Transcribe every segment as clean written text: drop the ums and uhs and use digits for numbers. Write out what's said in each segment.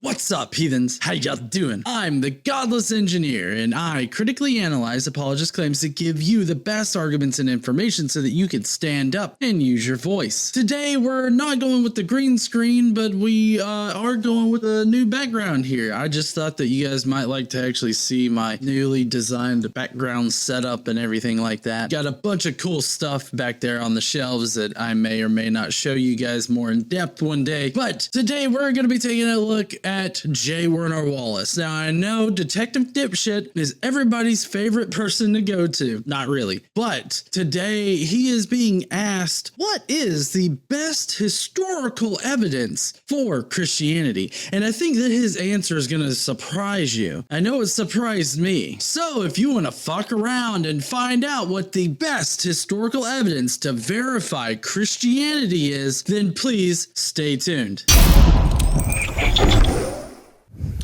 What's up, heathens? How y'all doing? I'm the Godless Engineer, and I critically analyze apologist claims to give you the best arguments and information so that you can stand up and use your voice. Today, we're not going with the green screen, but we are going with a new background here. I just thought that you guys might like to actually see my newly designed background setup and everything like that. Got a bunch of cool stuff back there on the shelves that I may or may not show you guys more in depth one day. But today, we're going to be taking a look at J. Werner Wallace. Now, I know Detective Dipshit is everybody's favorite person to go to. Not really. But today, he is being asked, what is the best historical evidence for Christianity? And I think that his answer is going to surprise you. I know it surprised me. So if you want to fuck around and find out what the best historical evidence to verify Christianity is, then please stay tuned.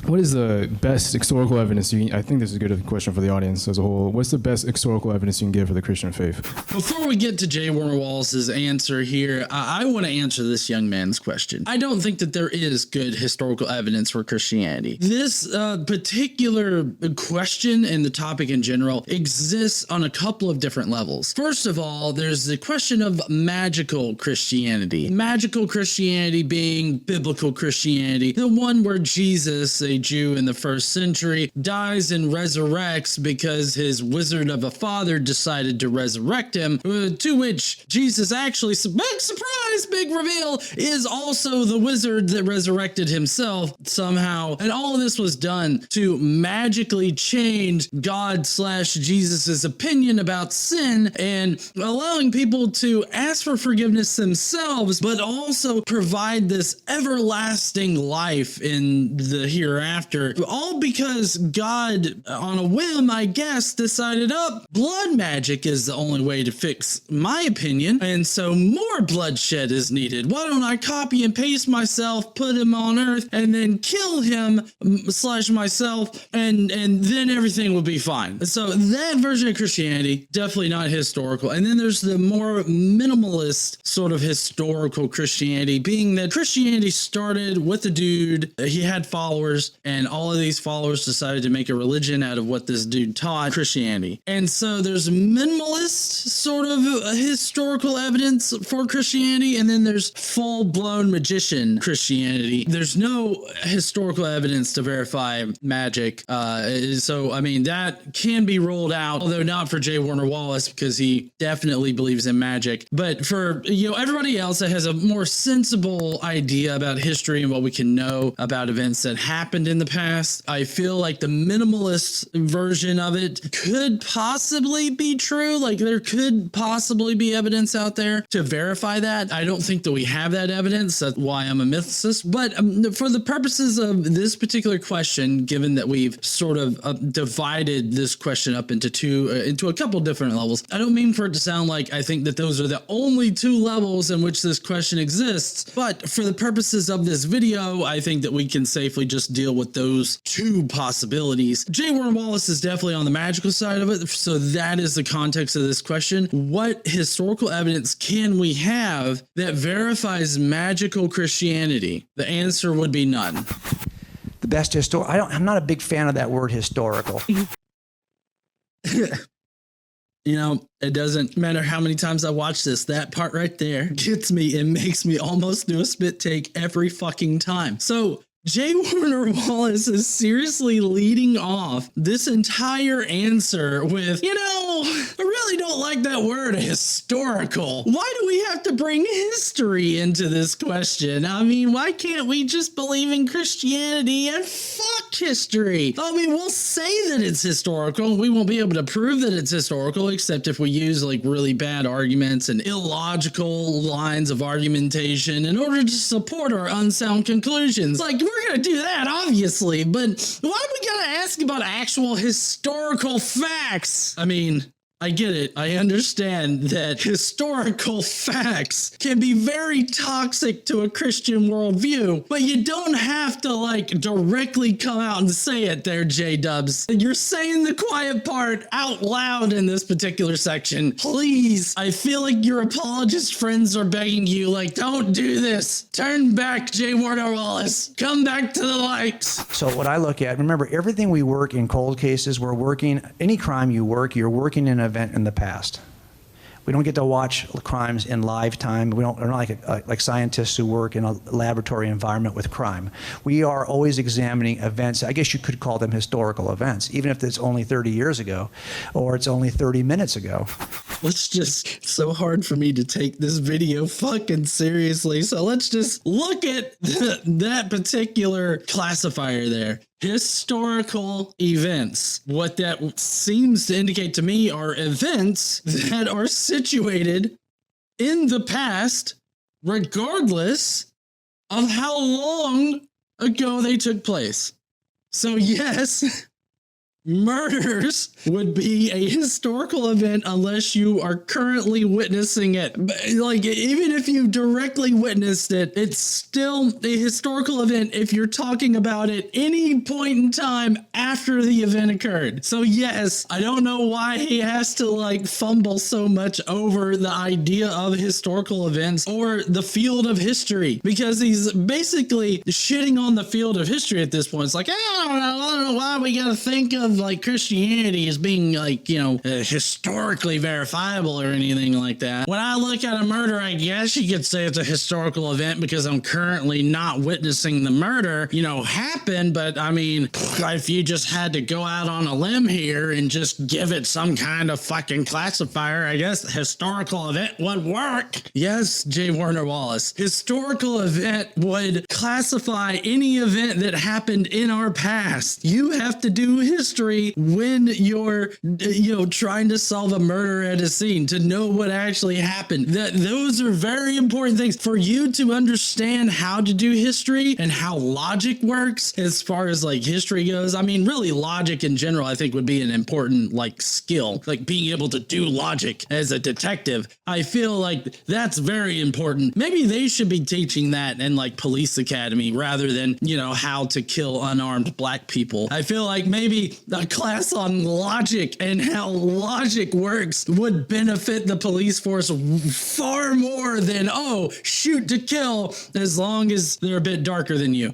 What is the best historical evidence I think this is a good question for the audience as a whole. What's the best historical evidence you can give for the Christian faith? Before we get to J. Werner Wallace's answer here, I want to answer this young man's question. I don't think that there is good historical evidence for Christianity. This particular question and the topic in general exists on a couple of different levels. First of all, there's the question of magical Christianity. Magical Christianity being biblical Christianity, the one where Jesus, a Jew in the first century, dies and resurrects because his wizard of a father decided to resurrect him, to which Jesus actually, big surprise, big reveal, is also the wizard that resurrected himself somehow. And all of this was done to magically change God/Jesus's opinion about sin and allowing people to ask for forgiveness themselves, but also provide this everlasting life in the hereafter, all because God, on a whim, I guess, decided, blood magic is the only way to fix my opinion, and so more bloodshed is needed. Why don't I copy and paste myself, put him on Earth, and then kill him / myself, and then everything will be fine. So that version of Christianity, definitely not historical. And then there's the more minimalist sort of historical Christianity, being that Christianity started with a dude, he had followers, and all of these followers decided to make a religion out of what this dude taught, Christianity. And so there's minimalist sort of historical evidence for Christianity, and then there's full-blown magician Christianity. There's no historical evidence to verify magic. So, I mean, that can be ruled out, although not for J. Werner Wallace, because he definitely believes in magic. But for, everybody else that has a more sensible idea about history and what we can know about events that happened in the past, I feel like the minimalist version of it could possibly be true. Like, there could possibly be evidence out there to verify that. I don't think that we have that evidence. That's why I'm a mythicist. But for the purposes of this particular question, given that we've sort of divided this question up into a couple different levels, I don't mean for it to sound like I think that those are the only two levels in which this question exists. But for the purposes of this video, I think that we can safely just deal with those two possibilities. J. Werner Wallace is definitely on the magical side of it, so that is the context of this question. What historical evidence can we have that verifies magical Christianity? The answer would be none. The best I'm not a big fan of that word historical. It doesn't matter how many times I watch this, that part right there gets me and makes me almost do a spit take every fucking time. So J. Werner Wallace is seriously leading off this entire answer with, I really don't like that word historical. Why do we have to bring history into this question? I mean, why can't we just believe in Christianity and fuck history? I mean, we'll say that it's historical. We won't be able to prove that it's historical, except if we use like really bad arguments and illogical lines of argumentation in order to support our unsound conclusions. Like, we're going to do that, obviously, but why do we got to ask about actual historical facts? I mean, I get it. I understand that historical facts can be very toxic to a Christian worldview, but you don't have to like directly come out and say it there, J-Dubs. You're saying the quiet part out loud in this particular section. Please, I feel like your apologist friends are begging you, like, don't do this. Turn back, J. Warner Wallace. Come back to the lights. So what I look at, remember, everything we work in cold cases, we're working, any crime you work, you're working in an event in the past. We don't get to watch crimes in live time. We're not like scientists who work in a laboratory environment with crime. We are always examining events. I guess you could call them historical events, even if it's only 30 years ago or it's only 30 minutes ago. It's so hard for me to take this video fucking seriously. So let's just look at that particular classifier there. Historical events. What that seems to indicate to me are events that are situated in the past, regardless of how long ago they took place. So yes, murders would be a historical event unless you are currently witnessing it. Like, even if you directly witnessed it, it's still a historical event if you're talking about it any point in time after the event occurred. So yes, I don't know why he has to like fumble so much over the idea of historical events or the field of history, because he's basically shitting on the field of history at this point. It's like, I don't know why we gotta think of like Christianity as being like, historically verifiable or anything like that. When I look at a murder, I guess you could say it's a historical event because I'm currently not witnessing the murder, happen. But I mean, if you just had to go out on a limb here and just give it some kind of fucking classifier, I guess historical event would work. Yes, J. Warner Wallace. Historical event would classify any event that happened in our past. You have to do history when you're, trying to solve a murder at a scene to know what actually happened. Those are very important things for you to understand how to do history and how logic works as far as like history goes. I mean, really logic in general, I think would be an important like skill, like being able to do logic as a detective. I feel like that's very important. Maybe they should be teaching that in like police academy rather than, how to kill unarmed black people. I feel like maybe a class on logic and how logic works would benefit the police force far more than, shoot to kill, as long as they're a bit darker than you.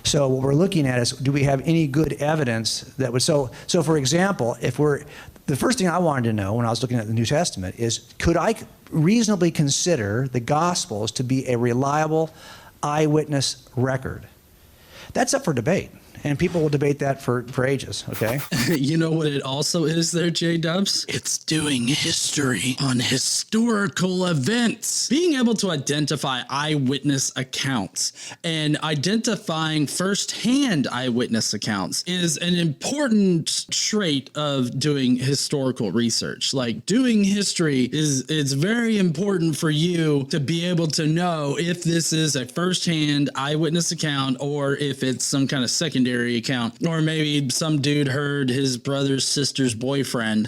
So what we're looking at is, do we have any good evidence that would, so for example, the first thing I wanted to know when I was looking at the New Testament is, could I reasonably consider the Gospels to be a reliable eyewitness record? That's up for debate. And people will debate that for ages, okay? You know what it also is there, J-Dubs? It's doing history on historical events. Being able to identify eyewitness accounts and identifying firsthand eyewitness accounts is an important trait of doing historical research. Like, doing history is very important for you to be able to know if this is a firsthand eyewitness account or if it's some kind of secondary account, or maybe some dude heard his brother's sister's boyfriend,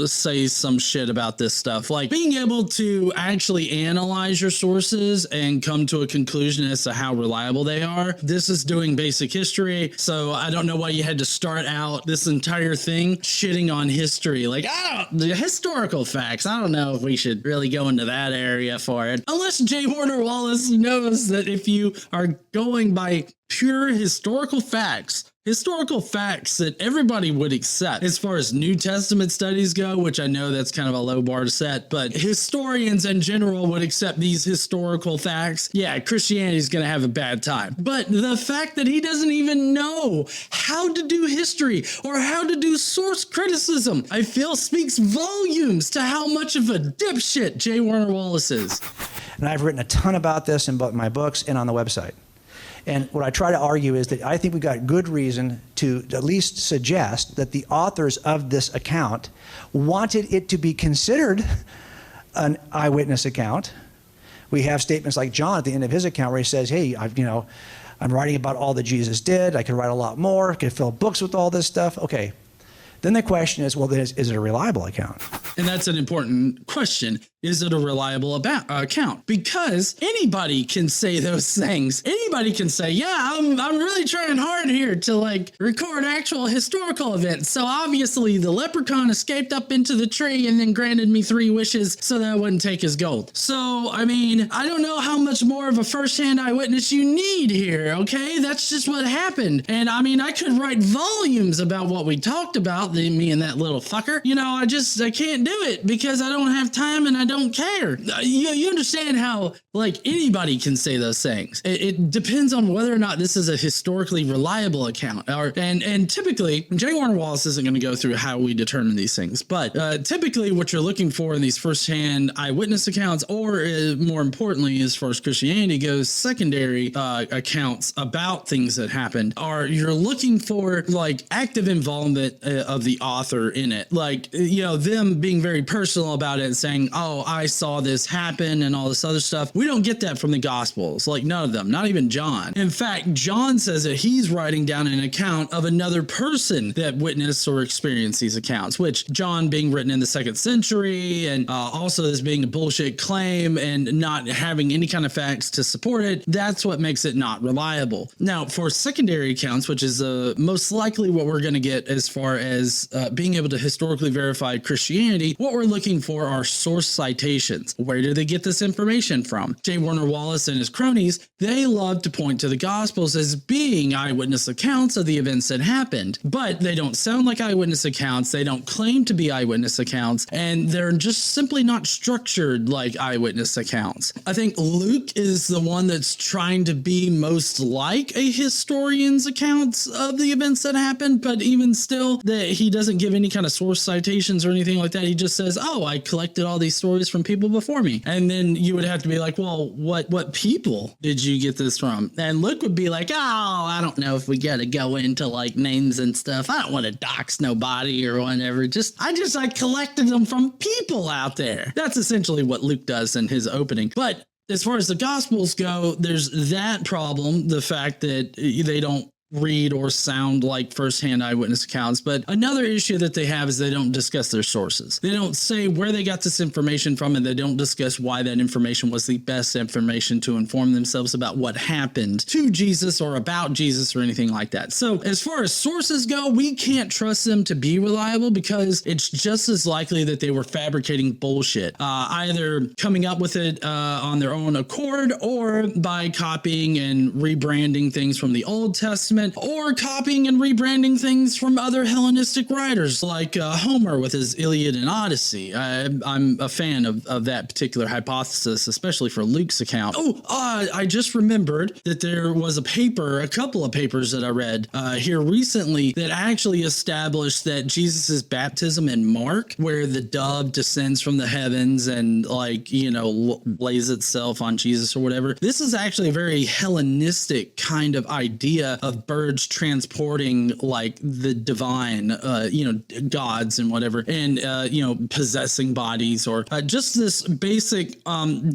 say some shit about this stuff. Like, being able to actually analyze your sources and come to a conclusion as to how reliable they are. This is doing basic history, so I don't know why you had to start out this entire thing shitting on history. Like, the historical facts, I don't know if we should really go into that area for it. Unless J. Warner Wallace knows that if you are going by pure historical facts that everybody would accept as far as New Testament studies go, which I know that's kind of a low bar to set, but historians in general would accept these historical facts. Yeah, Christianity is going to have a bad time. But the fact that he doesn't even know how to do history or how to do source criticism, I feel speaks volumes to how much of a dipshit J. Warner Wallace is. And I've written a ton about this in both my books and on the website. And what I try to argue is that I think we've got good reason to at least suggest that the authors of this account wanted it to be considered an eyewitness account. We have statements like John at the end of his account where he says, hey, I'm writing about all that Jesus did. I could write a lot more. I could fill books with all this stuff. Okay. Then the question is, well, is it a reliable account? And that's an important question. Is it a reliable account? Because anybody can say those things. Anybody can say, yeah, I'm really trying hard here to like record actual historical events. So obviously the leprechaun escaped up into the tree and then granted me 3 wishes so that I wouldn't take his gold. So, I mean, I don't know how much more of a firsthand eyewitness you need here, okay? That's just what happened. And I mean, I could write volumes about what we talked about, me and that little fucker. You know, I can't do it because I don't have time and I don't care. You understand how, like, anybody can say those things. It depends on whether or not this is a historically reliable account. And typically, J. Warner Wallace isn't going to go through how we determine these things, but typically what you're looking for in these firsthand eyewitness accounts, or more importantly, as far as Christianity goes, secondary accounts about things that happened, you're looking for like active involvement of the author in it. Like, you know, them being very personal about it and saying, oh, I saw this happen and all this other stuff. We don't get that from the Gospels, like none of them, not even John. In fact, John says that he's writing down an account of another person that witnessed or experienced these accounts, which John being written in the 2nd century and also this being a bullshit claim and not having any kind of facts to support it, that's what makes it not reliable. Now, for secondary accounts, which is most likely what we're going to get as far as being able to historically verify Christianity, what we're looking for are source citations. Where do they get this information from? J. Warner Wallace and his cronies, they love to point to the Gospels as being eyewitness accounts of the events that happened, but they don't sound like eyewitness accounts. They don't claim to be eyewitness accounts, and they're just simply not structured like eyewitness accounts. I think Luke is the one that's trying to be most like a historian's accounts of the events that happened, but even still, that he doesn't give any kind of source citations or anything like that. He just says, oh, I collected all these stories from people before me. And then you would have to be like, well, what people did you get this from? And Luke would be like, oh, I don't know if we got to go into like names and stuff. I don't want to dox nobody or whatever. I collected them from people out there. That's essentially what Luke does in his opening. But as far as the Gospels go, there's that problem, the fact that they don't read or sound like firsthand eyewitness accounts. But another issue that they have is they don't discuss their sources. They don't say where they got this information from, and they don't discuss why that information was the best information to inform themselves about what happened to Jesus or about Jesus or anything like that. So as far as sources go, we can't trust them to be reliable because it's just as likely that they were fabricating bullshit, either coming up with it on their own accord or by copying and rebranding things from the Old Testament, or copying and rebranding things from other Hellenistic writers like Homer with his Iliad and Odyssey. I'm a fan of that particular hypothesis, especially for Luke's account. I just remembered that there was a couple of papers that I read here recently that actually established that Jesus's baptism in Mark, where the dove descends from the heavens and lays itself on Jesus or whatever, this is actually a very Hellenistic kind of idea of birds transporting like the divine, gods and whatever, and, possessing bodies, or just this basic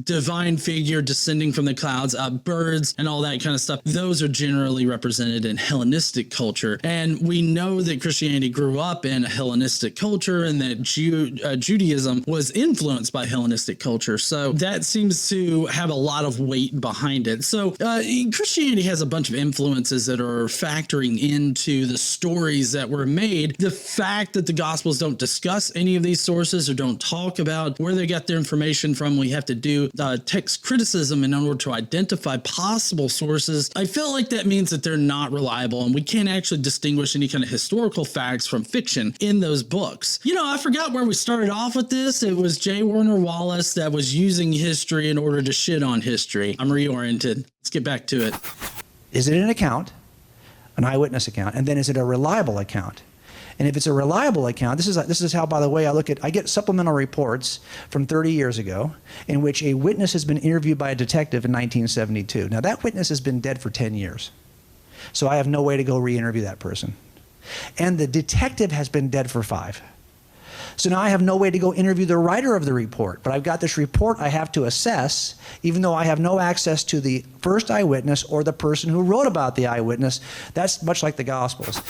divine figure descending from the clouds, birds and all that kind of stuff. Those are generally represented in Hellenistic culture. And we know that Christianity grew up in a Hellenistic culture and that Judaism was influenced by Hellenistic culture. So that seems to have a lot of weight behind it. So Christianity has a bunch of influences that are factoring into the stories that were made. The fact that the Gospels don't discuss any of these sources or don't talk about where they got their information from, we have to do text criticism in order to identify possible sources. I feel like that means that they're not reliable and we can't actually distinguish any kind of historical facts from fiction in those books. I forgot where we started off with this. It was J. Warner Wallace that was using history in order to shit on history. I'm reoriented. Let's get back to it. Is it an account, an eyewitness account, and then is it a reliable account? And if it's a reliable account, this is how, by the way, I get supplemental reports from 30 years ago in which a witness has been interviewed by a detective in 1972. Now, that witness has been dead for 10 years. So I have no way to go re-interview that person. And the detective has been dead for 5. So now I have no way to go interview the writer of the report, but I've got this report I have to assess, even though I have no access to the first eyewitness or the person who wrote about the eyewitness. That's much like the Gospels.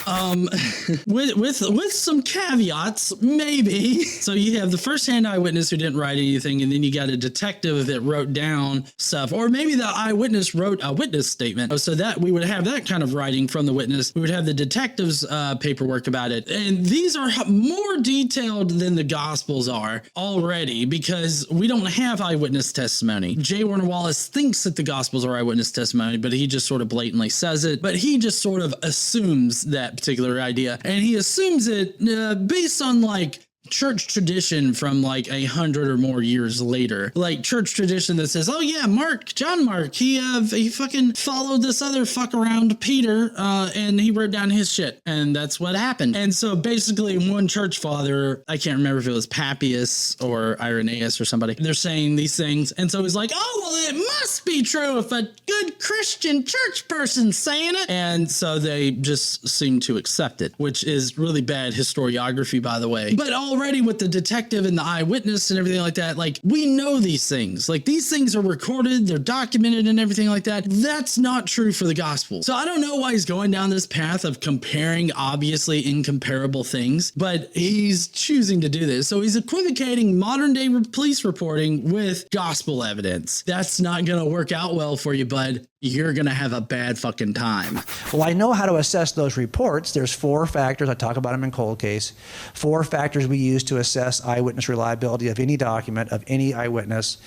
With some caveats, maybe. So you have the first-hand eyewitness who didn't write anything, and then you got a detective that wrote down stuff, or maybe the eyewitness wrote a witness statement. So that we would have that kind of writing from the witness. We would have the detective's paperwork about it. And these are more detailed than the Gospels are already, because we don't have eyewitness testimony. J. Warner Wallace thinks that the Gospels are eyewitness testimony, but he just sort of blatantly says it. But he just sort of assumes that particular idea, and he assumes it based on like church tradition from like 100 or more years later, like church tradition that says, oh yeah, John Mark, he fucking followed this other fuck around Peter, and he wrote down his shit, and that's what happened. And so basically one church father, I can't remember if it was Papias or Irenaeus or somebody, they're saying these things, and so he's like, oh well, it must be true if a good Christian church person's saying it, and so they just seem to accept it, which is really bad historiography, by the way. But already with the detective and the eyewitness and everything like that, like we know these things, like these things are recorded, they're documented and everything like that. That's not true for the gospel. So I don't know why he's going down this path of comparing obviously incomparable things, but he's choosing to do this. So he's equivocating modern day police reporting with gospel evidence. That's not going to work out well for you, bud. You're going to have a bad fucking time. Well, I know how to assess those reports. There's 4 factors. I talk about them in cold case. 4 factors we use to assess eyewitness reliability of any document, of any eyewitness.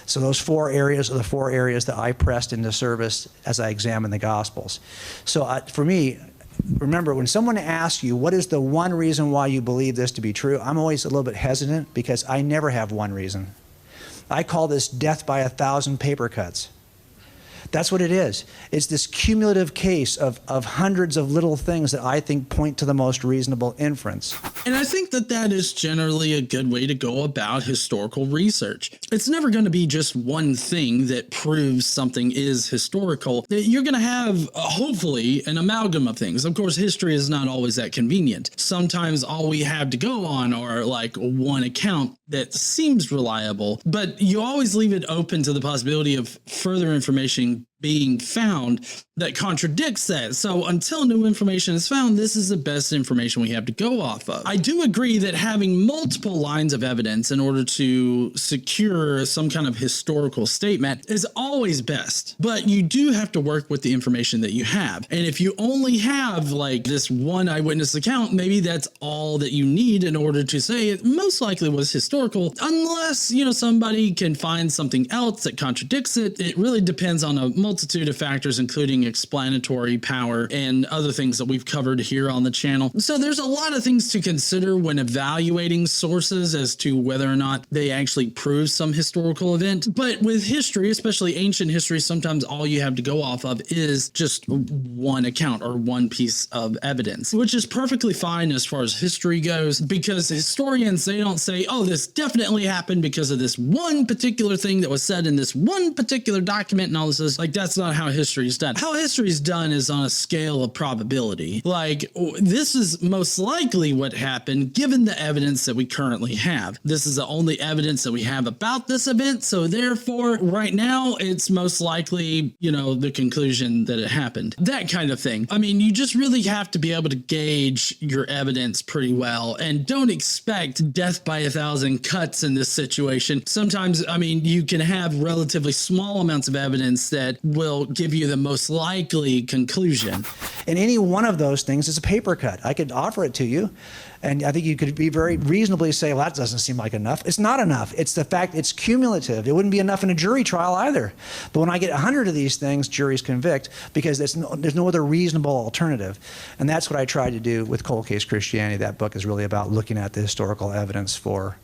So those 4 areas are the 4 areas that I pressed into service as I examined the Gospels. So for me, remember, when someone asks you, what is the one reason why you believe this to be true? I'm always a little bit hesitant because I never have one reason. I call this death by 1,000 paper cuts. That's what it is. It's this cumulative case of hundreds of little things that I think point to the most reasonable inference. And I think that that is generally a good way to go about historical research. It's never going to be just one thing that proves something is historical. You're going to have, hopefully, an amalgam of things. Of course, history is not always that convenient. Sometimes all we have to go on are like one account that seems reliable, but you always leave it open to the possibility of further information being found that contradicts that. So until new information is found, this is the best information we have to go off of. I do agree that having multiple lines of evidence in order to secure some kind of historical statement is always best, but you do have to work with the information that you have. And if you only have like this one eyewitness account, maybe that's all that you need in order to say it most likely was historical, unless, you know, somebody can find something else that contradicts it. It really depends on a multitude of factors, including explanatory power and other things that we've covered here on the channel. So there's a lot of things to consider when evaluating sources as to whether or not they actually prove some historical event. But with history, especially ancient history, sometimes all you have to go off of is just one account or one piece of evidence, which is perfectly fine as far as history goes, because historians, they don't say, oh, this definitely happened because of this one particular thing that was said in this one particular document and all this. Like, that's not how history is done. How history is done is on a scale of probability. Like, this is most likely what happened given the evidence that we currently have. This is the only evidence that we have about this event. So therefore, right now, it's most likely, you know, the conclusion that it happened. That kind of thing. I mean, you just really have to be able to gauge your evidence pretty well, and don't expect death by 1,000 cuts in this situation. Sometimes, I mean, you can have relatively small amounts of evidence that will give you the most likely conclusion. And any one of those things is a paper cut. I could offer it to you, and I think you could be very reasonably say, well, that doesn't seem like enough. It's not enough. It's the fact it's cumulative. It wouldn't be enough in a jury trial either. But when I get 100 of these things, juries convict because there's no other reasonable alternative. And that's what I tried to do with Cold Case Christianity. That book is really about looking at the historical evidence for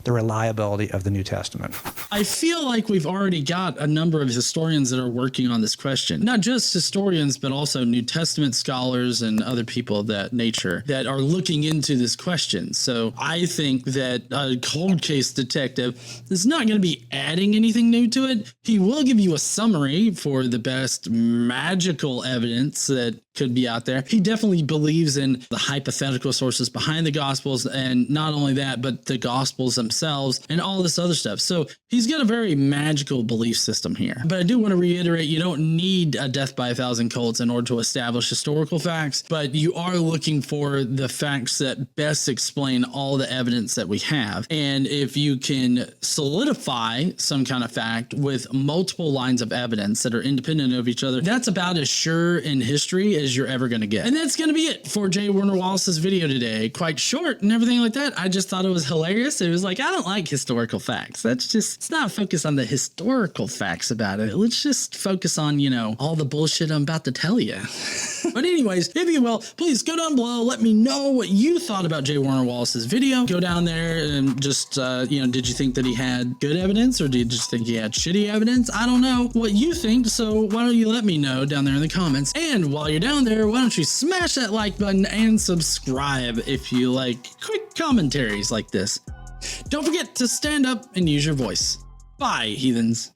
the reliability of the New Testament. I feel like we've already got a number of historians that are working on this question. Not just historians, but also New Testament scholars and other people of that nature that are looking into this question. So I think that a cold case detective is not going to be adding anything new to it. He will give you a summary for the best magical evidence that could be out there. He definitely believes in the hypothetical sources behind the Gospels, and not only that, but the Gospels themselves and all this other stuff. So he's got a very magical belief system here. But I do want to reiterate, you don't need a death by 1,000 cults in order to establish historical facts, but you are looking for the facts that best explain all the evidence that we have. And if you can solidify some kind of fact with multiple lines of evidence that are independent of each other, that's about as sure in history as you're ever going to get. And that's going to be it for J. Warner Wallace's video today. Quite short and everything like that. I just thought it was hilarious. It was like, I don't like historical facts. That's just, let's not focus on the historical facts about it. Let's just focus on, you know, all the bullshit I'm about to tell you. But anyways, if you will, please go down below. Let me know what you thought about J. Warner Wallace's video. Go down there and just, did you think that he had good evidence, or did you just think he had shitty evidence? I don't know what you think, so why don't you let me know down there in the comments. And while you're down there, why don't you smash that like button and subscribe if you like quick commentaries like this. Don't forget to stand up and use your voice. Bye, heathens.